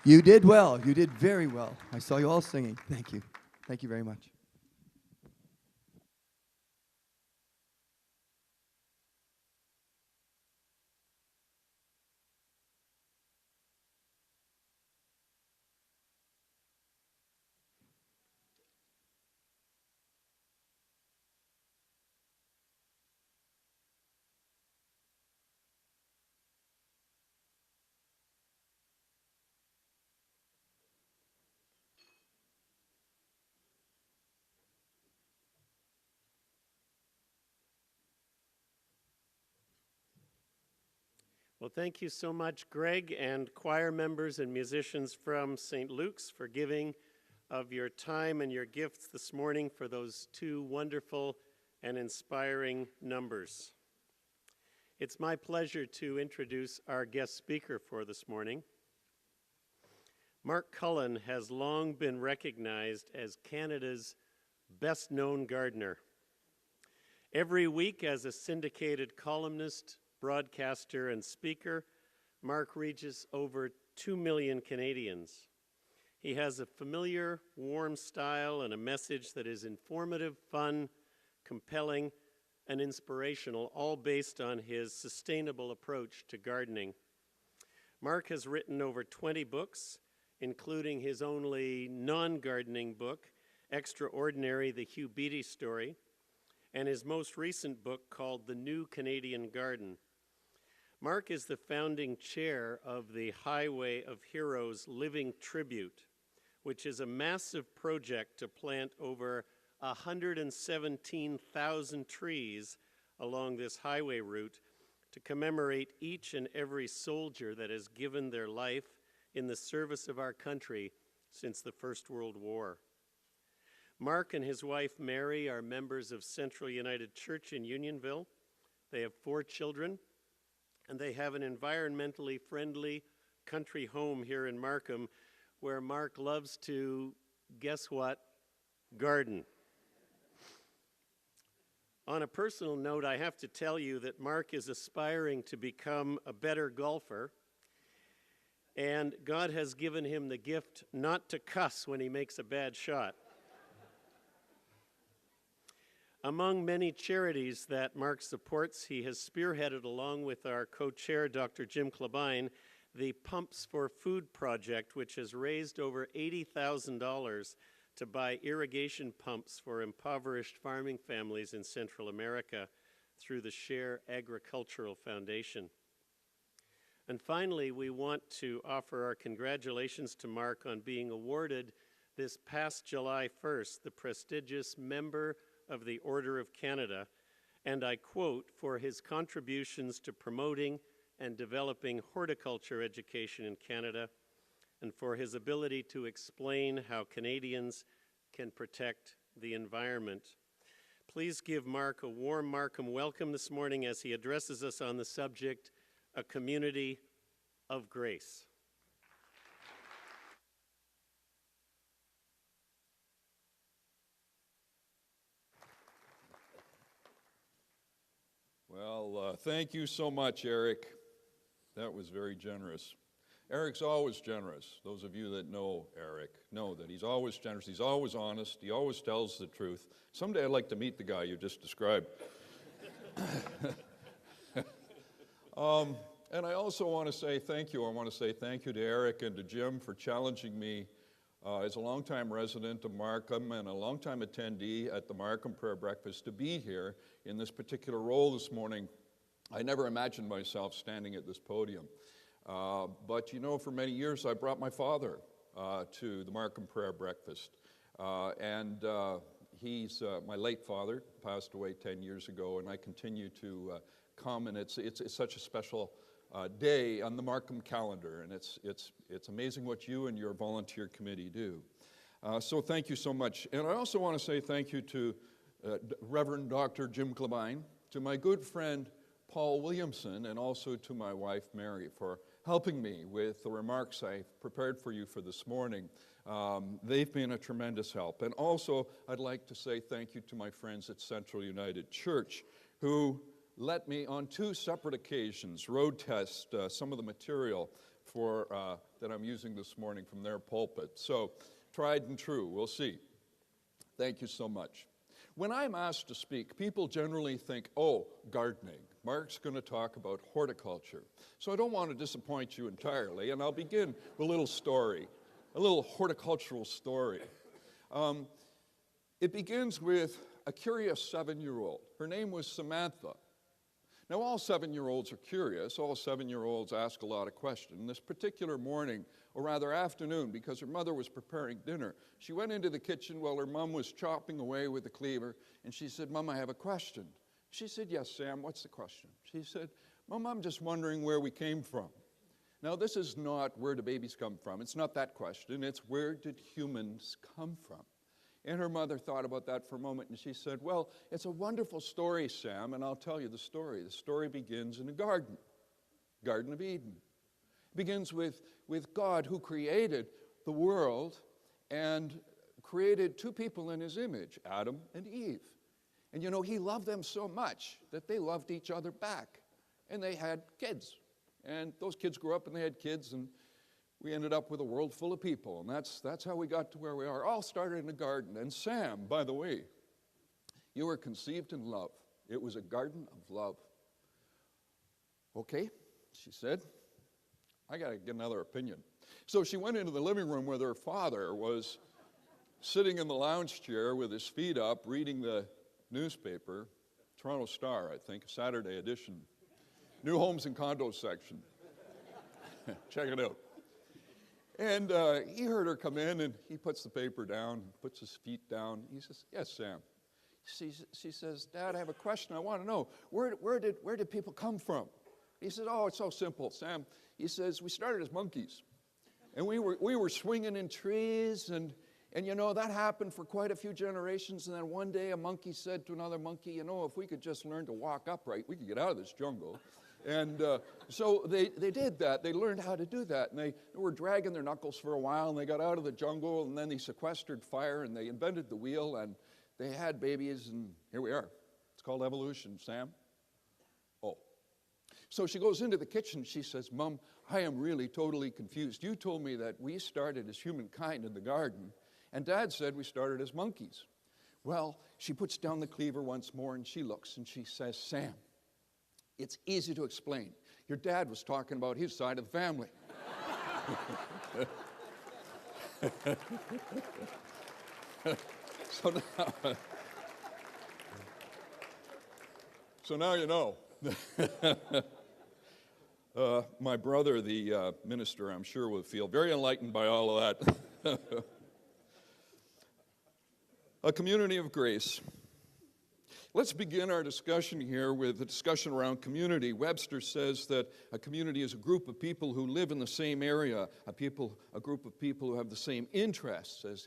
You did well. You did very well. I saw you all singing. Thank you. Thank you very much. Well, thank you so much, Greg, and choir members and musicians from St. Luke's for giving of your time and your gifts this morning for those two wonderful and inspiring numbers. It's my pleasure to introduce our guest speaker for this morning. Mark Cullen has long been recognized as Canada's best-known gardener. Every week as a syndicated columnist, broadcaster, and speaker, Mark reaches over 2 million Canadians. He has a familiar, warm style and a message that is informative, fun, compelling, and inspirational, all based on his sustainable approach to gardening. Mark has written over 20 books, including his only non-gardening book, Extraordinary, The Hugh Beattie Story, and his most recent book called The New Canadian Garden. Mark is the founding chair of the Highway of Heroes Living Tribute, which is a massive project to plant over 117,000 trees along this highway route to commemorate each and every soldier that has given their life in the service of our country since the First World War. Mark and his wife Mary are members of Central United Church in Unionville. They have 4 children, and they have an environmentally friendly country home here in Markham where Mark loves to, guess what, garden. On a personal note, I have to tell you that Mark is aspiring to become a better golfer, and God has given him the gift not to cuss when he makes a bad shot. Among many charities that Mark supports, he has spearheaded, along with our co-chair, Dr. Jim Klebine, the Pumps for Food project, which has raised over $80,000 to buy irrigation pumps for impoverished farming families in Central America through the Share Agricultural Foundation. And finally, we want to offer our congratulations to Mark on being awarded this past July 1st the prestigious Member of the Order of Canada, and I quote, for his contributions to promoting and developing horticulture education in Canada, and for his ability to explain how Canadians can protect the environment. Please give Mark a warm Markham welcome this morning as he addresses us on the subject, A Community of Grace. Well, thank you so much, Eric. That was very generous. Eric's always generous. Those of you that know Eric know that he's always generous. He's always honest. He always tells the truth. Someday I'd like to meet the guy you just described. And I also want to say thank you. I want to say thank you to Eric and to Jim for challenging me as a longtime resident of Markham and a longtime attendee at the Markham Prayer Breakfast to be here in this particular role this morning. I never imagined myself standing at this podium. But you know, for many years I brought my father to the Markham Prayer Breakfast. He's my late father, passed away 10 years ago, and I continue to come, and it's such a special day on the Markham calendar, and it's amazing what you and your volunteer committee do. So thank you so much. And I also want to say thank you to Reverend Dr. Jim Klebine, to my good friend Paul Williamson, and also to my wife Mary for helping me with the remarks I prepared for you for this morning. They've been a tremendous help. And also, I'd like to say thank you to my friends at Central United Church, who let me on 2 separate occasions road test some of the material that I'm using this morning from their pulpit. So, tried and true, we'll see. Thank you so much. When I'm asked to speak, people generally think, oh, gardening. Mark's going to talk about horticulture. So I don't want to disappoint you entirely, and I'll begin with a little story, a little horticultural story. It begins with a curious 7-year-old. Her name was Samantha. Now, all 7-year-olds are curious. All 7-year-olds ask a lot of questions. This particular morning, or rather afternoon, because her mother was preparing dinner, she went into the kitchen while her mom was chopping away with the cleaver, and she said, Mom, I have a question. She said, yes, Sam, what's the question? She said, Mom, I'm just wondering where we came from. Now, this is not where do babies come from. It's not that question. It's where did humans come from? And her mother thought about that for a moment, and she said, well, it's a wonderful story, Sam, and I'll tell you the story. The story begins in a garden, Garden of Eden. It begins with God, who created the world and created two people in his image, Adam and Eve. And you know, he loved them so much that they loved each other back, and they had kids. And those kids grew up and they had kids, and we ended up with a world full of people, and that's how we got to where we are. All started in a garden. And Sam, by the way, you were conceived in love. It was a garden of love. Okay, she said, I got to get another opinion. So she went into the living room where her father was sitting in the lounge chair with his feet up, reading the newspaper, Toronto Star, I think, Saturday edition, new homes and condos section. Check it out. And he heard her come in, and he puts the paper down, puts his feet down. He says, yes, Sam. She says, Dad, I have a question. I want to know, where did people come from? He says, oh, it's so simple, Sam. He says, we started as monkeys. And we were swinging in trees, and you know, that happened for quite a few generations. And then one day a monkey said to another monkey, you know, if we could just learn to walk upright, we could get out of this jungle. And so they did that. They learned how to do that. And they were dragging their knuckles for a while, and they got out of the jungle, and then they sequestered fire, and they invented the wheel, and they had babies, and here we are. It's called evolution, Sam. Oh. So she goes into the kitchen. She says, Mom, I am really totally confused. You told me that we started as humankind in the garden, and Dad said we started as monkeys. Well, she puts down the cleaver once more, and she looks, and she says, Sam, it's easy to explain. Your dad was talking about his side of the family. So now you know. My brother, the minister, I'm sure will feel very enlightened by all of that. A community of grace. Let's begin our discussion here with a discussion around community. Webster says that a community is a group of people who live in the same area, a group of people who have the same interests, as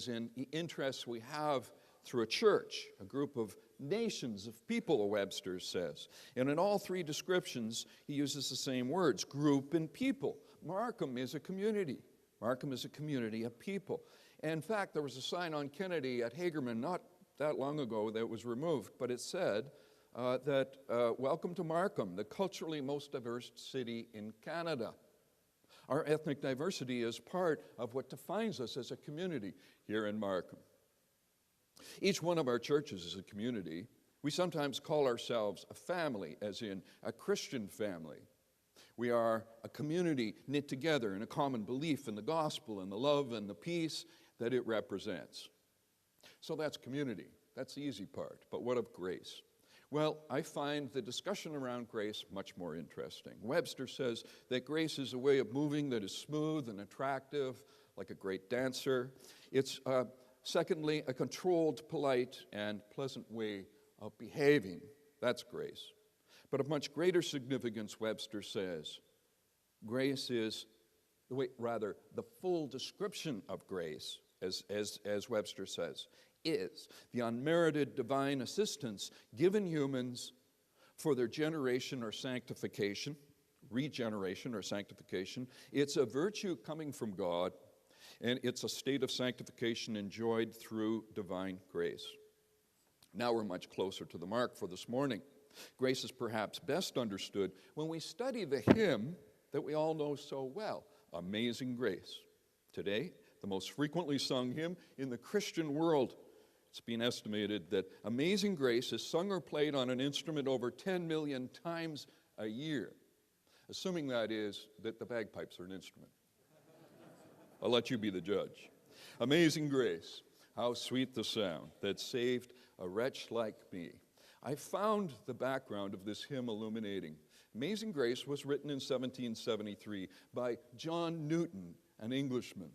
in the interests we have through a church, a group of nations of people, Webster says. And in all three descriptions, he uses the same words, group and people. Markham is a community. Markham is a community of people. And in fact, there was a sign on Kennedy at Hagerman not that long ago that was removed, but it said that welcome to Markham, the culturally most diverse city in Canada. Our ethnic diversity is part of what defines us as a community here in Markham. Each one of our churches is a community. We sometimes call ourselves a family, as in a Christian family. We are a community knit together in a common belief in the gospel and the love and the peace that it represents. So that's community. That's the easy part. But what of grace? Well, I find the discussion around grace much more interesting. Webster says that grace is a way of moving that is smooth and attractive, like a great dancer. It's, secondly, a controlled, polite, and pleasant way of behaving. That's grace. But of much greater significance, Webster says, grace is, the full description of grace, as Webster says, is the unmerited divine assistance given humans for their regeneration or sanctification. It's a virtue coming from God, and it's a state of sanctification enjoyed through divine grace. Now we're much closer to the mark for this morning. Grace is perhaps best understood when we study the hymn that we all know so well, Amazing Grace. Today, the most frequently sung hymn in the Christian world. It's been estimated that Amazing Grace is sung or played on an instrument over 10 million times a year, assuming that is that the bagpipes are an instrument. I'll let you be the judge. Amazing Grace, how sweet the sound that saved a wretch like me. I found the background of this hymn illuminating. Amazing Grace was written in 1773 by John Newton, an Englishman.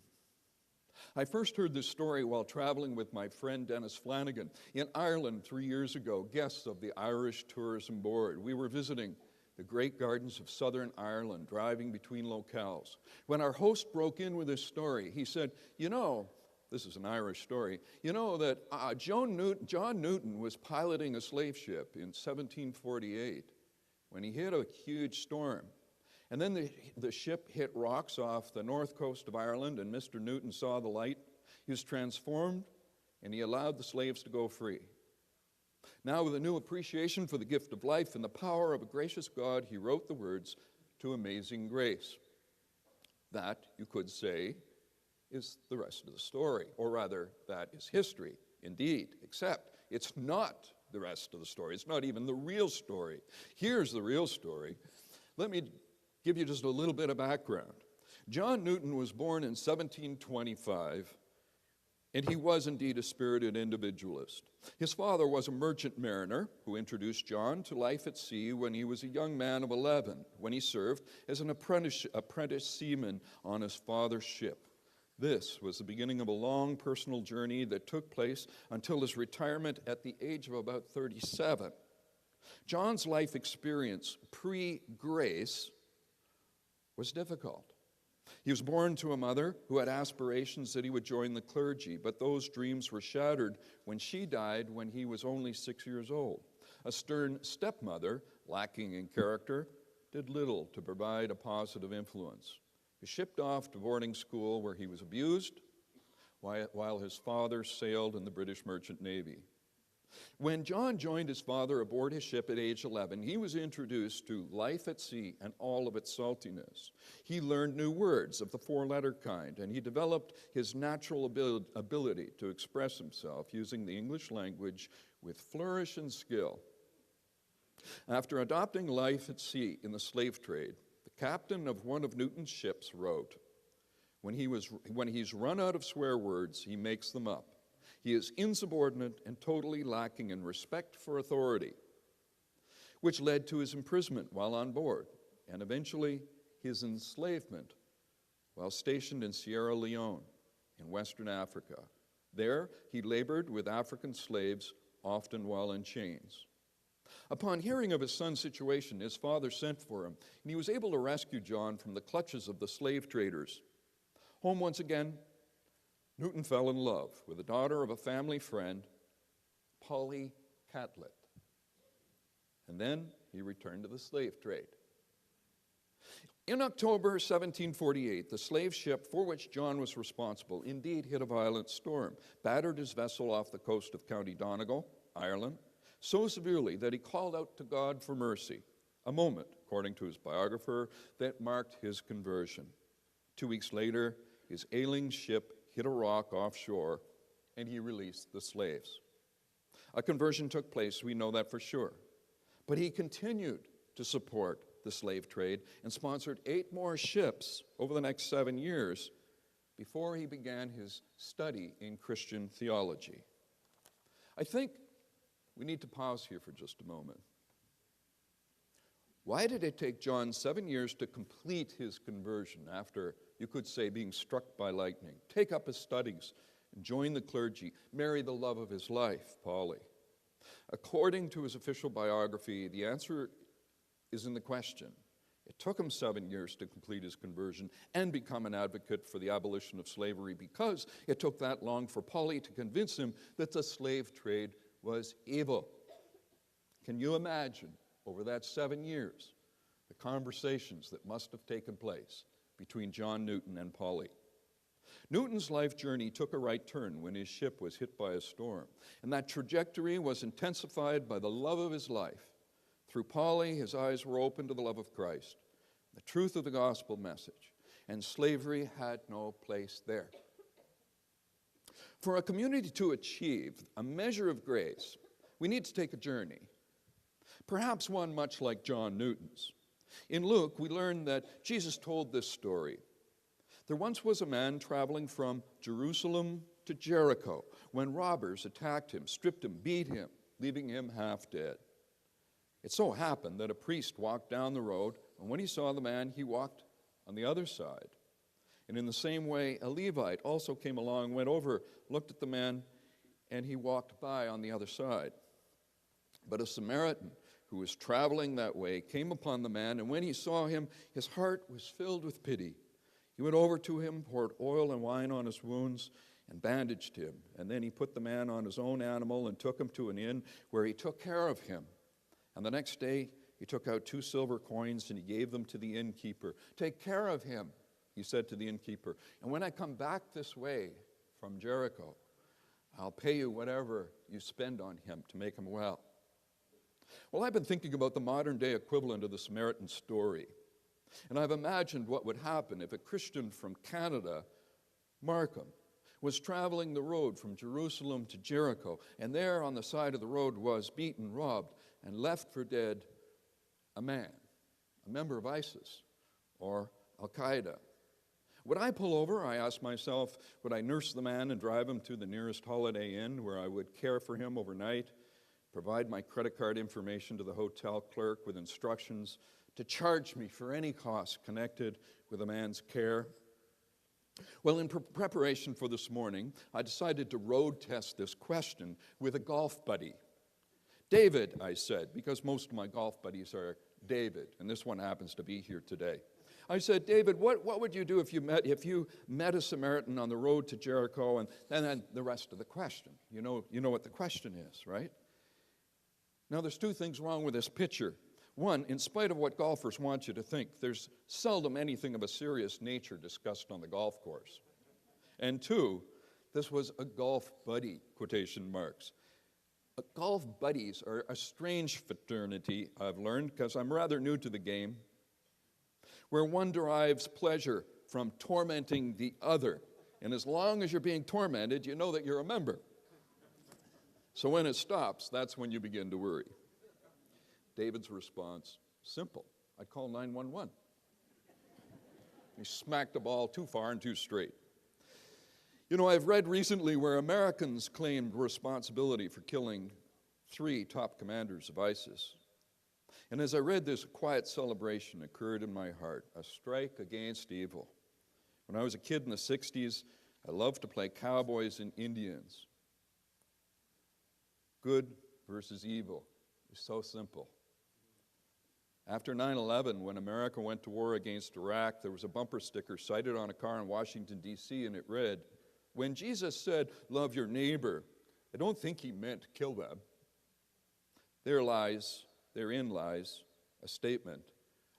I first heard this story while traveling with my friend Dennis Flanagan in Ireland 3 years ago, guests of the Irish Tourism Board. We were visiting the great gardens of southern Ireland, driving between locales. When our host broke in with this story, he said, this is an Irish story, that John Newton was piloting a slave ship in 1748 when he hit a huge storm. And then the ship hit rocks off the north coast of Ireland, and Mr. Newton saw the light. He was transformed, and he allowed the slaves to go free. Now, with a new appreciation for the gift of life and the power of a gracious God, he wrote the words to Amazing Grace. That, you could say, is the rest of the story, or rather, that is history, indeed, except it's not the rest of the story. It's not even the real story. Here's the real story. Let me give you just a little bit of background. John Newton was born in 1725, and he was indeed a spirited individualist. His father was a merchant mariner who introduced John to life at sea when he was a young man of 11, when he served as an apprentice seaman on his father's ship. This was the beginning of a long personal journey that took place until his retirement at the age of about 37. John's life experience pre-grace was difficult. He was born to a mother who had aspirations that he would join the clergy, but those dreams were shattered when she died when he was only 6 years old. A stern stepmother, lacking in character, did little to provide a positive influence. He shipped off to boarding school where he was abused while his father sailed in the British Merchant Navy. When John joined his father aboard his ship at age 11, he was introduced to life at sea and all of its saltiness. He learned new words of the four-letter kind, and he developed his natural ability to express himself using the English language with flourish and skill. After adopting life at sea in the slave trade, the captain of one of Newton's ships wrote, when he's run out of swear words, he makes them up. He is insubordinate and totally lacking in respect for authority, which led to his imprisonment while on board, and eventually his enslavement while stationed in Sierra Leone in Western Africa. There, he labored with African slaves, often while in chains. Upon hearing of his son's situation, his father sent for him, and he was able to rescue John from the clutches of the slave traders. Home once again, Newton fell in love with the daughter of a family friend, Polly Catlett. And then he returned to the slave trade. In October 1748, the slave ship for which John was responsible indeed hit a violent storm, battered his vessel off the coast of County Donegal, Ireland, so severely that he called out to God for mercy, a moment, according to his biographer, that marked his conversion. 2 weeks later, his ailing ship hit a rock offshore, and he released the slaves. A conversion took place, we know that for sure. But he continued to support the slave trade and sponsored 8 more ships over the next 7 years before he began his study in Christian theology. I think we need to pause here for just a moment. Why did it take John 7 years to complete his conversion after, you could say, being struck by lightning, take up his studies, and join the clergy, marry the love of his life, Polly? According to his official biography, the answer is in the question. It took him 7 years to complete his conversion and become an advocate for the abolition of slavery because it took that long for Polly to convince him that the slave trade was evil. Can you imagine, over that 7 years, the conversations that must have taken place between John Newton and Polly? Newton's life journey took a right turn when his ship was hit by a storm, and that trajectory was intensified by the love of his life. Through Polly, his eyes were opened to the love of Christ. the truth of the gospel message, and slavery had no place there. For a community to achieve a measure of grace, we need to take a journey, perhaps one much like John Newton's. In Luke, we learn that Jesus told this story. There once was a man traveling from Jerusalem to Jericho when robbers attacked him, stripped him, beat him, leaving him half dead. It so happened that a priest walked down the road, and when he saw the man, he walked on the other side. And in the same way, a Levite also came along, went over, looked at the man, and he walked by on the other side. But a Samaritan who was traveling that way came upon the man, and when he saw him, his heart was filled with pity. He went over to him, poured oil and wine on his wounds, and bandaged him. And then he put the man on his own animal and took him to an inn where he took care of him. And the next day, he took out 2 silver coins and he gave them to the innkeeper. "Take care of him," he said to the innkeeper, "and when I come back this way from Jericho, I'll pay you whatever you spend on him to make him well." Well, I've been thinking about the modern day equivalent of the Samaritan story. And I've imagined what would happen if a Christian from Canada, Markham, was traveling the road from Jerusalem to Jericho, and there on the side of the road was beaten, robbed, and left for dead a man, a member of ISIS or Al-Qaeda. Would I pull over? I asked myself. Would I nurse the man and drive him to the nearest Holiday Inn where I would care for him overnight, provide my credit card information to the hotel clerk with instructions to charge me for any costs connected with a man's care? Well, in preparation for this morning, I decided to road test this question with a golf buddy. "David," I said, because most of my golf buddies are David, and this one happens to be here today. I said, "David, what would you do if you met a Samaritan on the road to Jericho?" And then the rest of the question. You know what the question is, right? Now, there's 2 things wrong with this picture. One, in spite of what golfers want you to think, there's seldom anything of a serious nature discussed on the golf course. And 2, this was a golf buddy, quotation marks. Golf buddies are a strange fraternity, I've learned, because I'm rather new to the game, where one derives pleasure from tormenting the other. And as long as you're being tormented, you know that you're a member. So when it stops, that's when you begin to worry. David's response, simple. I'd call 911. He smacked the ball too far and too straight. You know, I've read recently where Americans claimed responsibility for killing 3 top commanders of ISIS. And as I read this, a quiet celebration occurred in my heart, a strike against evil. When I was a kid in the 60s, I loved to play cowboys and Indians. Good versus evil is so simple. After 9/11, when America went to war against Iraq, there was a bumper sticker sighted on a car in Washington, D.C., and it read, "When Jesus said, 'Love your neighbor,' I don't think he meant kill them." Therein lies a statement,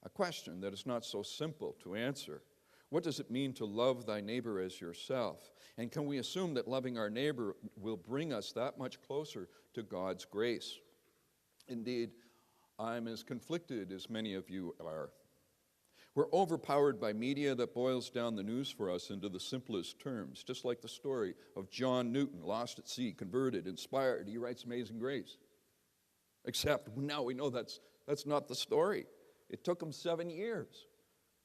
a question that is not so simple to answer. What does it mean to love thy neighbor as yourself? And can we assume that loving our neighbor will bring us that much closer to God's grace? Indeed, I'm as conflicted as many of you are. We're overpowered by media that boils down the news for us into the simplest terms, just like the story of John Newton, lost at sea, converted, inspired. He writes Amazing Grace. Except now we know that's not the story. It took him 7 years.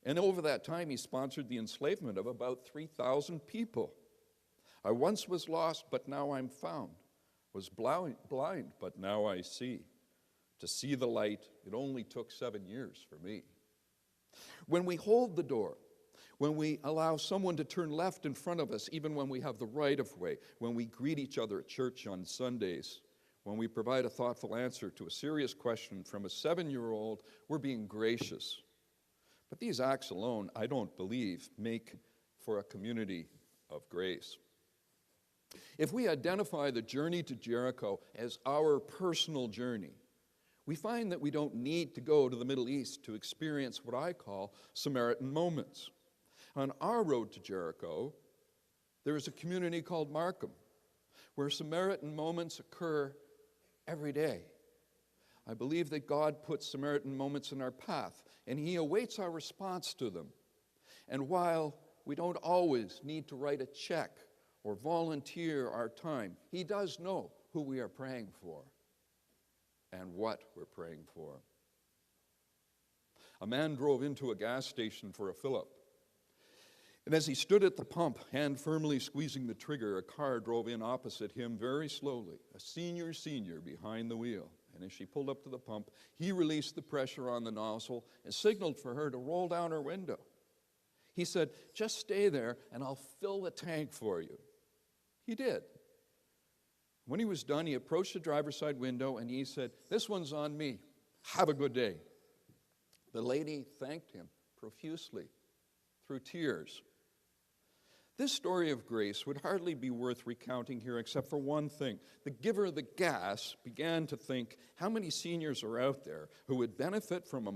And over that time, he sponsored the enslavement of about 3,000 people. I once was lost, but now I'm found. Was blind, but now I see. To see the light, it only took 7 years for me. When we hold the door, when we allow someone to turn left in front of us, even when we have the right of way, when we greet each other at church on Sundays, when we provide a thoughtful answer to a serious question from a 7-year-old, we're being gracious. But these acts alone, I don't believe, make for a community of grace. If we identify the journey to Jericho as our personal journey, we find that we don't need to go to the Middle East to experience what I call Samaritan moments. On our road to Jericho, there is a community called Markham, where Samaritan moments occur every day. I believe that God puts Samaritan moments in our path, and He awaits our response to them. And while we don't always need to write a check or volunteer our time, He does know who we are praying for and what we're praying for. A man drove into a gas station for a fill-up. And as he stood at the pump, hand firmly squeezing the trigger, a car drove in opposite him very slowly, a senior behind the wheel. And as she pulled up to the pump, he released the pressure on the nozzle and signaled for her to roll down her window. He said, "Just stay there and I'll fill the tank for you." He did. When he was done, he approached the driver's side window and he said, "This one's on me. Have a good day." The lady thanked him profusely through tears. This story of grace would hardly be worth recounting here except for one thing. The giver of the gas began to think, how many seniors are out there who would benefit from a